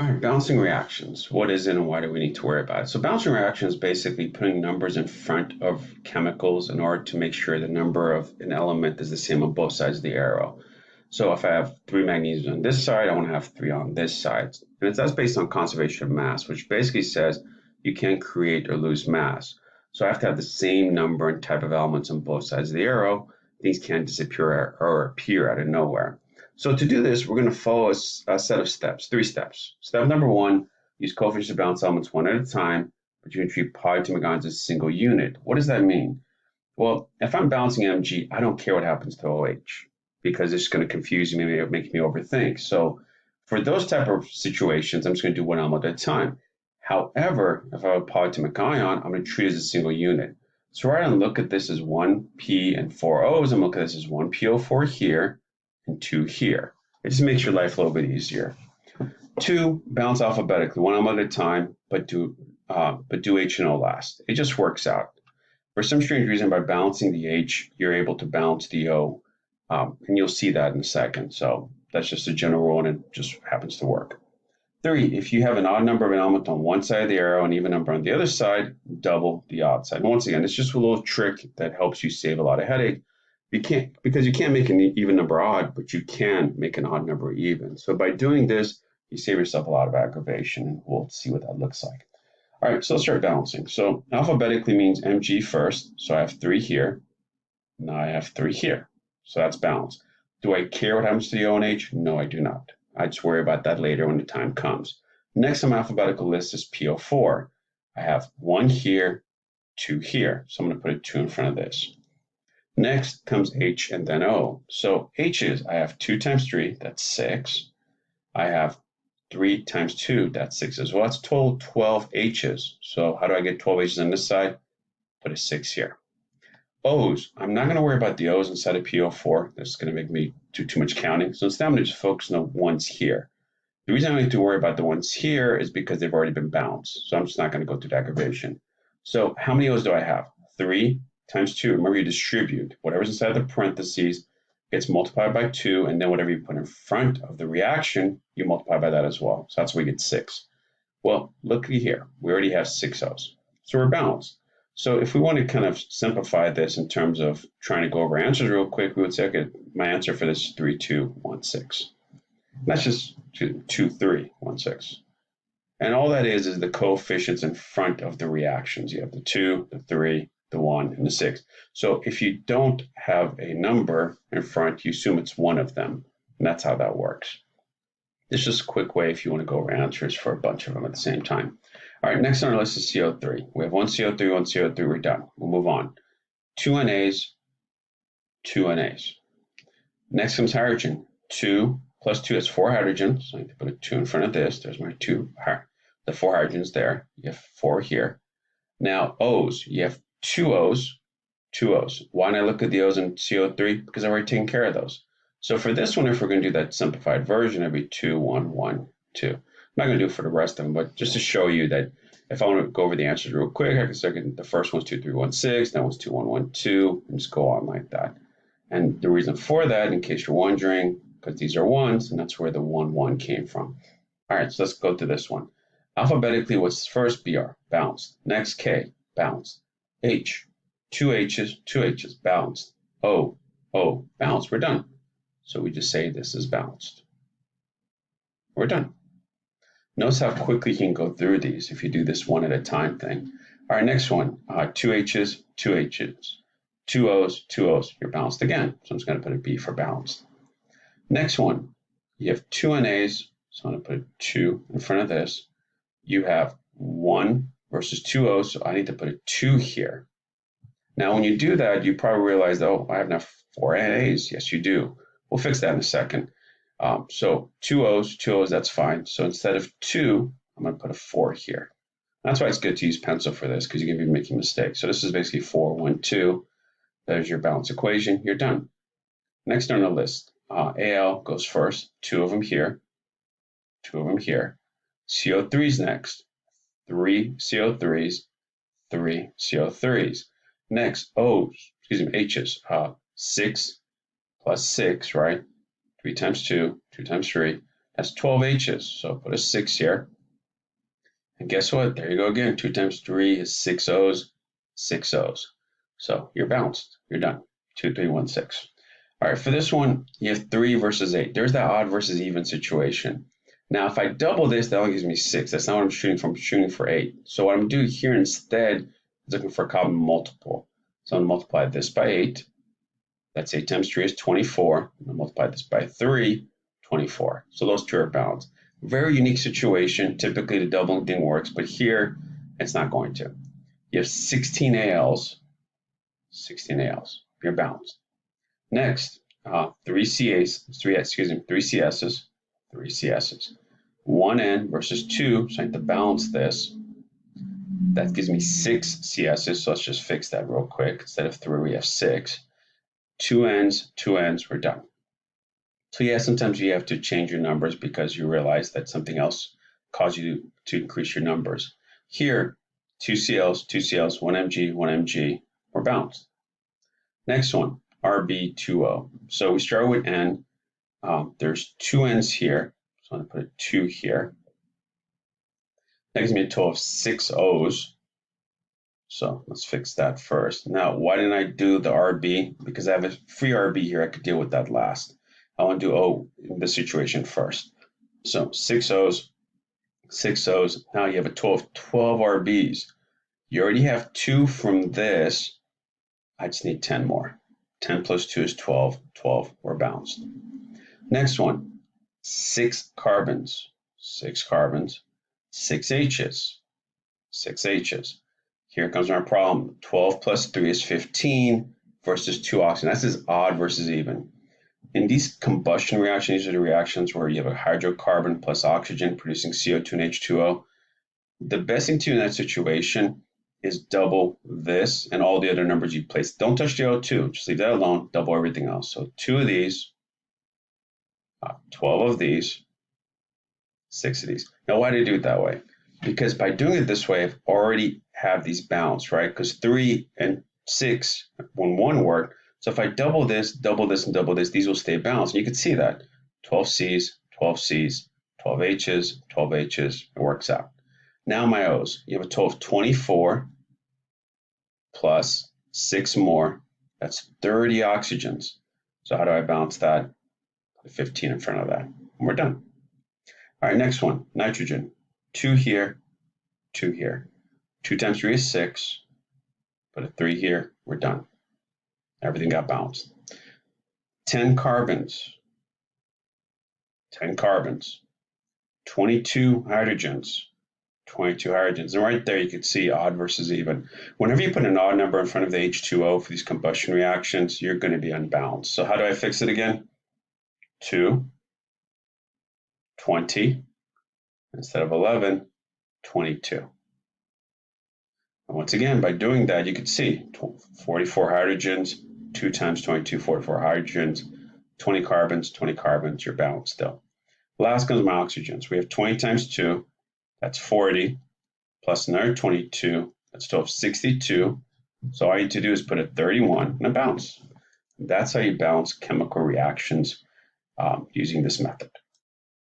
All right, balancing reactions. What is it and why do we need to worry about it? So balancing reactions is basically putting numbers in front of chemicals in order to make sure the number of an element is the same on both sides of the arrow. So if I have 3 magnesium on this side, I want to have 3 on this side. And that's based on conservation of mass, which basically says you can't create or lose mass. So I have to have the same number and type of elements on both sides of the arrow. These can't disappear or appear out of nowhere. So to do this, we're going to follow a set of steps, 3 steps. Step number 1, use coefficients of balance elements one at a time, but you can treat polyatomic ions as a single unit. What does that mean? Well, if I'm balancing Mg, I don't care what happens to OH because it's going to confuse me and make me overthink. So for those type of situations, I'm just going to do one element at a time. However, if I have a polyatomic ion, I'm going to treat it as a single unit. So rather than look at this as 1p and 4 O's, I'm going to look at this as 1PO4 here and 2 here. It just makes your life a little bit easier. 2, balance alphabetically, one element at a time, but do H and O last. It just works out. For some strange reason, by balancing the H, you're able to balance the O, and you'll see that in a second. So that's just a general rule, and it just happens to work. 3, if you have an odd number of an element on one side of the arrow and even number on the other side, double the odd side. And once again, it's just a little trick that helps you save a lot of headache. Because you can't make an even number odd, but you can make an odd number even. So by doing this, you save yourself a lot of aggravation, and we'll see what that looks like. All right, so let's start balancing. So alphabetically means Mg first. So I have 3 here. Now I have 3 here. So that's balanced. Do I care what happens to the O and H? No, I do not. I just worry about that later when the time comes. Next on my alphabetical list is PO4. I have 1 here, 2 here. So I'm going to put a 2 in front of this. Next comes H and then O. So H's, I have 2 times 3, that's 6. I have 3 times 2, that's 6 as well. That's total 12 H's. So how do I get 12 H's on this side? Put a 6 here. O's, I'm not going to worry about the O's inside of PO4. That's going to make me do too much counting. So instead I'm going to just focus on the ones here. The reason I don't need to worry about the ones here is because they've already been balanced. So I'm just not going to go through the aggravation. So how many O's do I have? 3 times 2. Remember, you distribute. Whatever's inside the parentheses gets multiplied by 2, and then whatever you put in front of the reaction, you multiply by that as well. So that's where we get 6. Well, looky here. We already have 6 O's. So we're balanced. So if we want to kind of simplify this in terms of trying to go over answers real quick, we would say, okay, my answer for this is 3, 2, 1, 6. And that's just 2, 3, 1, 6. And all that is the coefficients in front of the reactions. You have the 2, the 3, the 1, and the 6. So if you don't have a number in front, you assume it's one of them. And that's how that works. This is just a quick way if you want to go over answers for a bunch of them at the same time. All right, next on our list is CO3. We have 1 CO3, 1 CO3, we're done. We'll move on. 2 NAs, 2 NAs. Next comes hydrogen. 2 plus 2 is 4 hydrogens. So I need to put a 2 in front of this. There's my 2, the 4 hydrogens there. You have 4 here. Now O's, you have 2 O's, 2 O's. Why not look at the O's in CO3? Because I've already taken care of those. So for this one, if we're going to do that simplified version, it'd be 2, 1, 1, 2. I'm not going to do it for the rest of them, but just to show you that if I want to go over the answers real quick, I can say the first one's 2, 3, 1, 6, that one's 2, 1, 1, 2, and just go on like that. And the reason for that, in case you're wondering, because these are ones, and that's where the 1, 1 came from. All right, so let's go to this one. Alphabetically, what's first? BR, balanced. Next, K, balanced. H, 2 H's, 2 H's, balanced. O, balanced. We're done. So we just say this is balanced. We're done. Notice how quickly you can go through these if you do this one at a time thing. All right, next one, 2 H's, 2 H's, 2 O's, 2 O's. You're balanced again. So I'm just going to put a B for balanced. Next one, you have 2 NAs. So I'm going to put a 2 in front of this. You have 1 versus 2 O's. So I need to put a 2 here. Now, when you do that, you probably realize, oh, I have now 4 NAs. Yes, you do. We'll fix that in a second. So 2 O's, that's fine. So instead of 2, I'm going to put a 4 here. That's why it's good to use pencil for this, because you're going to be making mistakes. So this is basically 4, 1, 2. There's your balance equation. You're done. Next on the list, Al goes first. 2 of them here. 2 of them here. CO3's next. 3 CO3's. 3 CO3's. Next, H's. 6 plus 6, right? 3 times 2, 2 times 3, has 12 H's. So put a 6 here. And guess what? There you go again. 2 times 3 is 6 O's, 6 O's. So you're balanced. You're done. 2, 3, 1, 6. All right, for this one, you have 3 versus 8. There's that odd versus even situation. Now, if I double this, that only gives me 6. That's not what I'm shooting for. I'm shooting for 8. So what I'm doing here instead is looking for a common multiple. So I'm going to multiply this by 8. That's 8 times 3 is 24. I'm going to multiply this by 3, 24. So those two are balanced. Very unique situation. Typically, the doubling thing works, but here, it's not going to. You have 16 ALs. 16 ALs. You're balanced. Next, 3 CSs. 3 CSs. 1 N versus 2, so I need to balance this. That gives me 6 CSs, so let's just fix that real quick. Instead of 3, we have 6. 2 N's, we're done. So yeah, sometimes you have to change your numbers because you realize that something else caused you to increase your numbers. Here, 2 CLs, 1 MG, we're balanced. Next one, RB20. So we start with N. There's 2 N's here, so I'm going to put a 2 here. That gives me a total of 6 O's. So let's fix that first. Now, why didn't I do the RB? Because I have a free RB here. I could deal with that last. I want to do O in this situation first. So 6 O's, 6 O's. Now you have a total of 12 RBs. You already have 2 from this. I just need 10 more. 10 plus 2 is 12. 12, we're balanced. Next one, 6 carbons. 6 carbons, 6 H's. 6 H's. Here comes our problem. 12 plus 3 is 15 versus 2 oxygen. That's as odd versus even. In these combustion reactions, these are the reactions where you have a hydrocarbon plus oxygen producing CO2 and H2O. The best thing to do in that situation is double this and all the other numbers you place. Don't touch the O2. Just leave that alone. Double everything else. So 2 of these, 12 of these, 6 of these. Now, why did I do it that way? Because by doing it this way, I've already have these balanced, right? Because 3 and 6, when 1 worked, so if I double this, and double this, these will stay balanced. And you can see that. 12 C's, 12 C's, 12 H's, 12 H's, it works out. Now my O's, you have a total of 24 plus 6 more. That's 30 oxygens. So how do I balance that? Put 15 in front of that. And we're done. All right, next one, nitrogen. 2 here, 2 here. 2 times 3 is 6. Put a 3 here, we're done. Everything got balanced. 10 carbons. 10 carbons. 22 hydrogens. 22 hydrogens. And right there you can see odd versus even. Whenever you put an odd number in front of the H2O for these combustion reactions, you're going to be unbalanced. So how do I fix it again? 2, 20, instead of 11, 22. And once again, by doing that, you can see 44 hydrogens, 2 times 22, 44 hydrogens, 20 carbons, you're balanced still. Last comes my oxygens. We have 20 times 2, that's 40, plus another 22, that's still 62. So all you need to do is put a 31 and a balance. That's how you balance chemical reactions using this method.